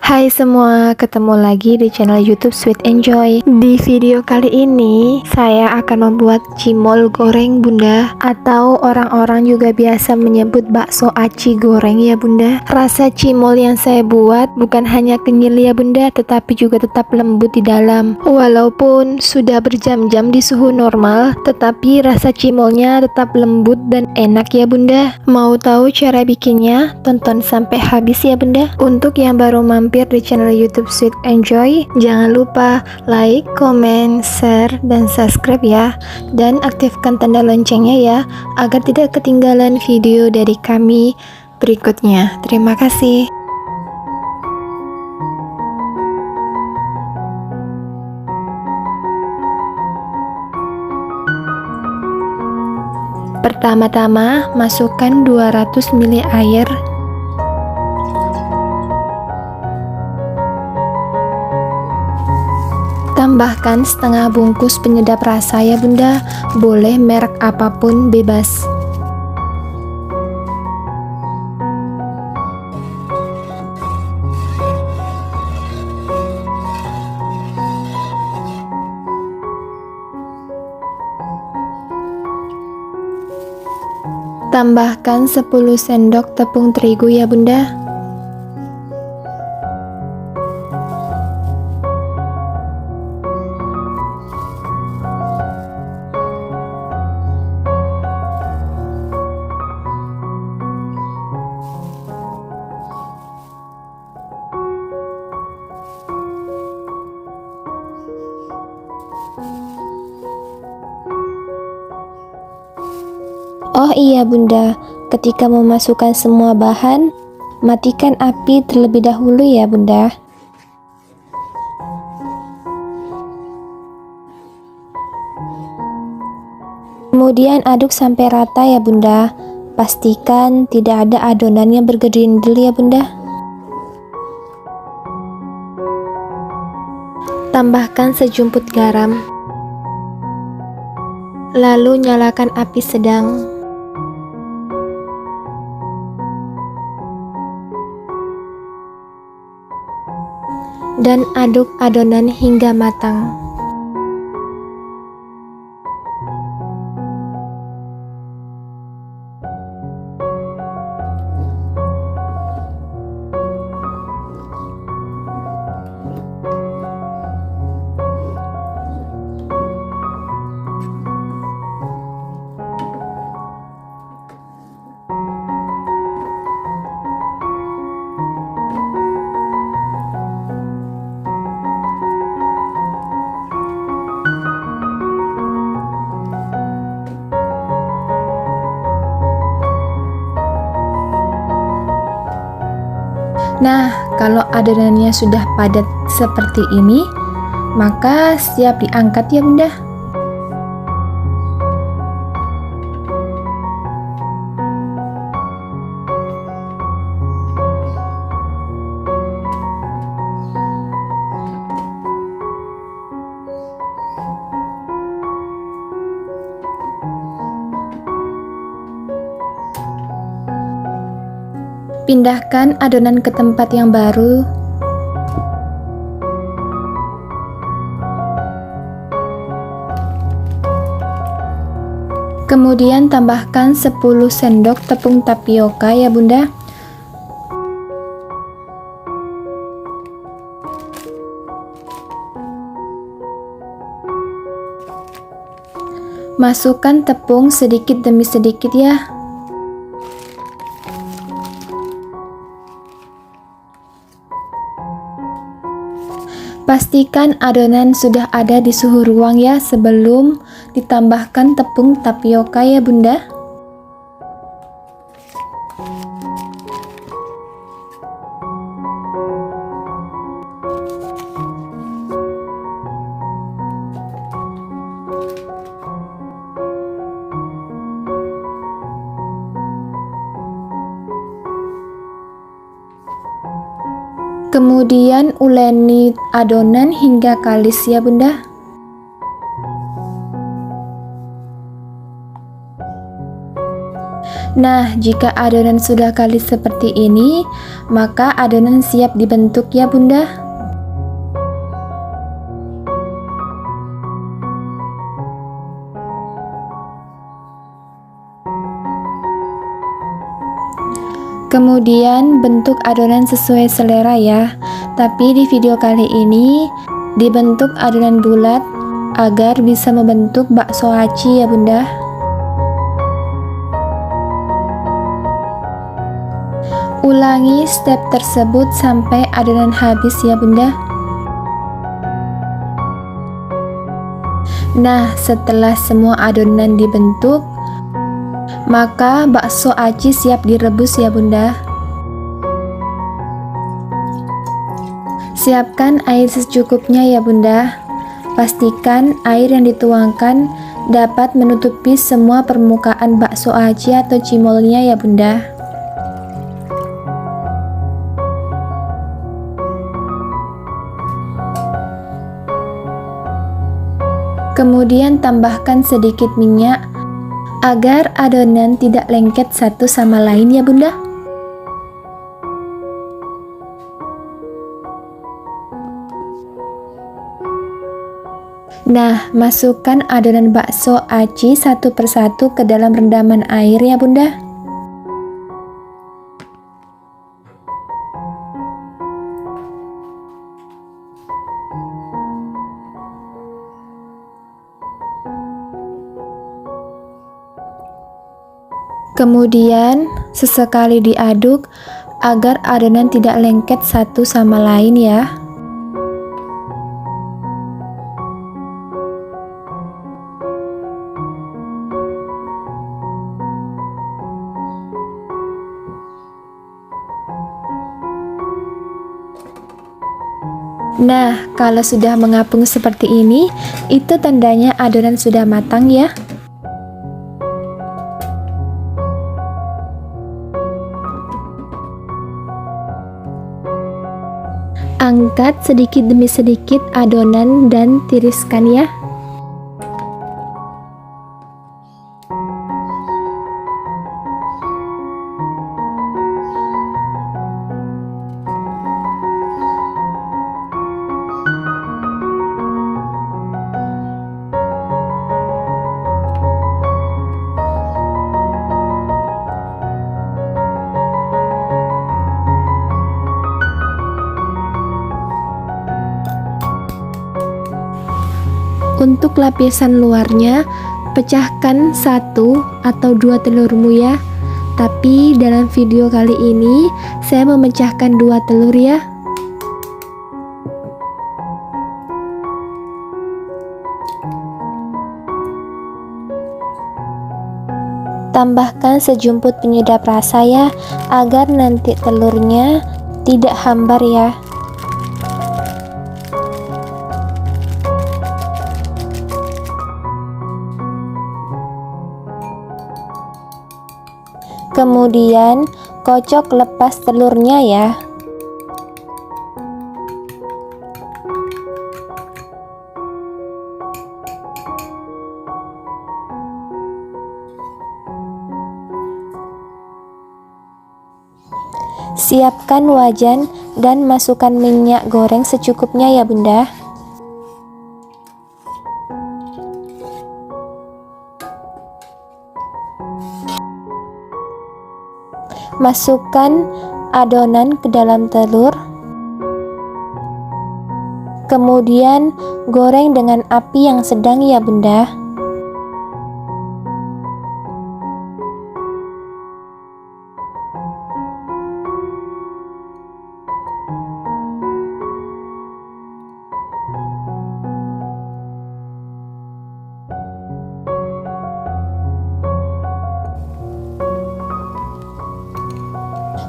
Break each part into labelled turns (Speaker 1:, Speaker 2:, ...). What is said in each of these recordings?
Speaker 1: Hai semua, ketemu lagi di channel YouTube Sweet Enjoy. Di video kali ini saya akan membuat cimol goreng bunda, atau orang-orang juga biasa menyebut bakso aci goreng ya bunda. Rasa cimol yang saya buat bukan hanya kenyal ya bunda, tetapi juga tetap lembut di dalam. Walaupun sudah berjam-jam di suhu normal, tetapi rasa cimolnya tetap lembut dan enak ya bunda. Mau tahu cara bikinnya? Tonton sampai habis ya bunda. Untuk yang baru mampir di channel YouTube Sweet Enjoy, jangan lupa like, comment, share, dan subscribe ya, dan aktifkan tanda loncengnya ya, agar tidak ketinggalan video dari kami berikutnya. Terima kasih. Pertama-tama masukkan 200 ml air, tambahkan setengah bungkus penyedap rasa ya bunda, boleh merek apapun, bebas. Tambahkan 10 sendok tepung terigu ya bunda. Oh iya bunda, ketika memasukkan semua bahan, matikan api terlebih dahulu ya bunda. Kemudian aduk sampai rata ya bunda. Pastikan tidak ada adonan yang bergerindil ya bunda. Tambahkan sejumput garam, lalu nyalakan api sedang. Dan aduk adonan hingga matang. Nah, kalau adonannya sudah padat seperti ini, maka siap diangkat ya bunda. Pindahkan adonan ke tempat yang baru. Kemudian tambahkan 10 sendok tepung tapioka ya bunda. Masukkan tepung sedikit demi sedikit ya. Pastikan adonan sudah ada di suhu ruang ya, sebelum ditambahkan tepung tapioka ya bunda. Kemudian uleni adonan hingga kalis ya bunda. Nah, jika adonan sudah kalis seperti ini, maka adonan siap dibentuk ya Bunda. Kemudian bentuk adonan sesuai selera ya. Tapi di video kali ini dibentuk adonan bulat agar bisa membentuk bakso aci ya Bunda. Ulangi step tersebut sampai adonan habis ya Bunda. Nah, setelah semua adonan dibentuk, maka bakso aci siap direbus ya Bunda. Siapkan air secukupnya ya Bunda. Pastikan air yang dituangkan dapat menutupi semua permukaan bakso aci atau cimolnya ya Bunda. Kemudian tambahkan sedikit minyak agar adonan tidak lengket satu sama lain ya Bunda. Nah, masukkan adonan bakso aci satu persatu ke dalam rendaman air ya Bunda. Kemudian sesekali diaduk agar adonan tidak lengket satu sama lain ya. Nah, kalau sudah mengapung seperti ini, itu tandanya adonan sudah matang ya. Angkat sedikit demi sedikit adonan dan tiriskan ya. Untuk lapisan luarnya, pecahkan 1 atau 2 telurmu ya. Tapi dalam video kali ini, saya memecahkan 2 telur ya. Tambahkan sejumput penyedap rasa ya, agar nanti telurnya tidak hambar ya. Kemudian kocok lepas telurnya ya. Siapkan wajan dan masukkan minyak goreng secukupnya ya Bunda. Masukkan adonan ke dalam telur. Kemudian goreng dengan api yang sedang ya Bunda.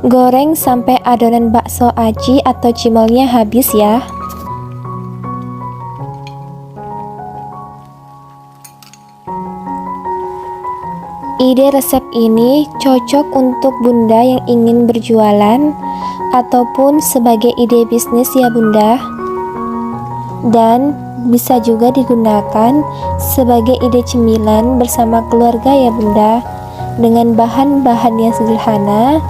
Speaker 1: Goreng sampai adonan bakso aci atau cimolnya habis ya. Ide resep ini cocok untuk Bunda yang ingin berjualan ataupun sebagai ide bisnis ya Bunda. Dan bisa juga digunakan sebagai ide cemilan bersama keluarga ya Bunda. dengan bahan-bahan yang sederhana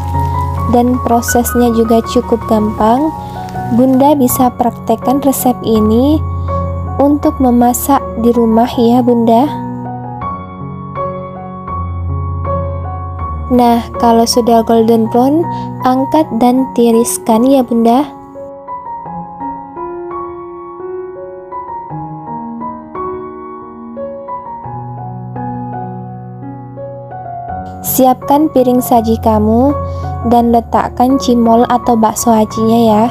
Speaker 1: dan prosesnya juga cukup gampang. Bunda bisa praktekkan resep ini untuk memasak di rumah ya Bunda. Nah, kalau sudah golden brown, angkat dan tiriskan ya Bunda. Siapkan piring saji kamu dan letakkan cimol atau bakso acinya ya.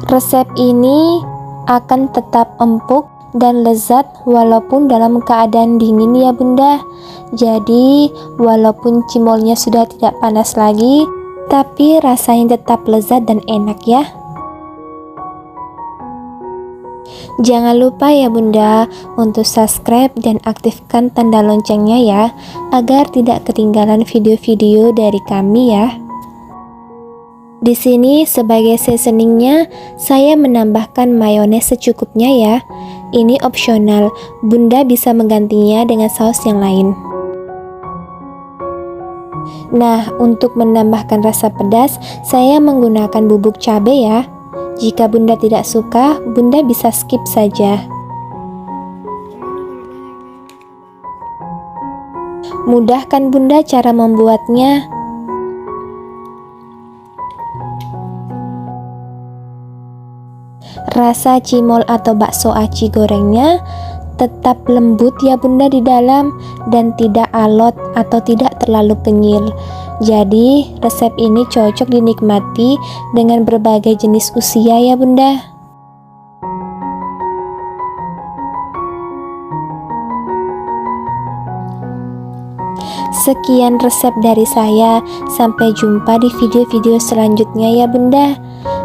Speaker 1: Resep ini akan tetap empuk dan lezat walaupun dalam keadaan dingin ya Bunda. Jadi walaupun cimolnya sudah tidak panas lagi, tapi rasanya tetap lezat dan enak ya. Jangan lupa ya Bunda untuk subscribe dan aktifkan tanda loncengnya ya, agar tidak ketinggalan video-video dari kami ya. Di sini sebagai seasoningnya saya menambahkan mayones secukupnya ya. Ini opsional, Bunda bisa menggantinya dengan saus yang lain. Nah, untuk menambahkan rasa pedas, saya menggunakan bubuk cabai ya. Jika Bunda tidak suka, Bunda bisa skip saja. Mudah kan Bunda cara membuatnya? Rasa cimol atau bakso aci gorengnya tetap lembut ya Bunda di dalam dan tidak alot atau tidak terlalu kenyal. Jadi resep ini cocok dinikmati dengan berbagai jenis usia ya Bunda. Sekian resep dari saya, sampai jumpa di video-video selanjutnya ya Bunda.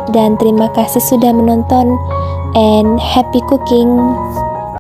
Speaker 1: Dan terima kasih sudah menonton, and happy cooking.